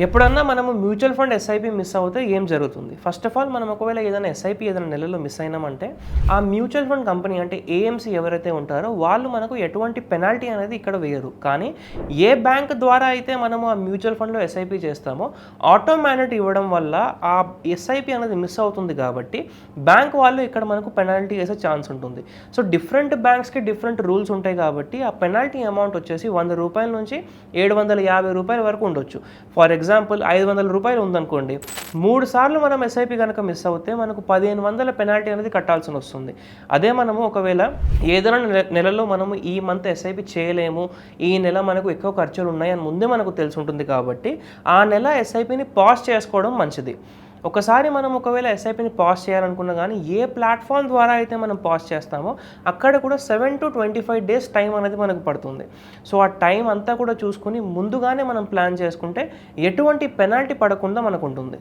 ఎప్పుడన్నా మనము mutual fund SIP miss అవుతే ఏం జరుగుతుంది? ఫస్ట్ ఆఫ్ ఆల్ మనం ఒకవేళ ఏదైనా ఎస్ఐపి ఏదైనా నెలలో మిస్ అయినామంటే ఆ మ్యూచువల్ ఫండ్ కంపెనీ అంటే ఏఎంసీ ఎవరైతే ఉంటారో వాళ్ళు మనకు ఎటువంటి పెనాల్టీ అనేది ఇక్కడ వేయరు. కానీ ఏ బ్యాంక్ ద్వారా అయితే మనము ఆ మ్యూచువల్ ఫండ్లో ఎస్ఐపి చేస్తామో ఆటోమేటిక్ ఇవ్వడం వల్ల ఆ ఎస్ఐపి అనేది మిస్ అవుతుంది కాబట్టి బ్యాంక్ వాళ్ళు ఇక్కడ మనకు పెనాల్టీ వేసే ఛాన్స్ ఉంటుంది. సో డిఫరెంట్ బ్యాంక్స్కి డిఫరెంట్ రూల్స్ ఉంటాయి కాబట్టి ఆ పెనాల్టీ అమౌంట్ వచ్చేసి ₹100 నుంచి ₹750 వరకు ఉండొచ్చు. ఫర్ ఎగ్జాంపుల్ ₹500 ఉందనుకోండి, 3 సార్లు మనం ఎస్ఐపి కనుక మిస్ అవుతే మనకు 1500 పెనాల్టీ అనేది కట్టాల్సి వస్తుంది. అదే మనము ఒకవేళ ఏదైనా నెలలో మనము ఈ మంత్ ఎస్ఐపి చేయలేము, ఈ నెల మనకు ఎక్కువ ఖర్చులు ఉన్నాయని ముందే మనకు తెలిసి ఉంటుంది కాబట్టి ఆ నెల ఎస్ఐపిని పాజ్ చేసుకోవడం మంచిది. ఒకసారి మనం ఒకవేళ ఎస్ఐపిని పాజ్ చేయాలనుకున్నా కానీ ఏ ప్లాట్ఫామ్ ద్వారా అయితే మనం పాజ్ చేస్తామో అక్కడ కూడా 7 to 25 days టైం అనేది మనకు పడుతుంది. సో ఆ టైం అంతా కూడా చూసుకుని ముందుగానే మనం ప్లాన్ చేసుకుంటే ఎటువంటి పెనాల్టీ పడకుండా మనకు ఉంటుంది.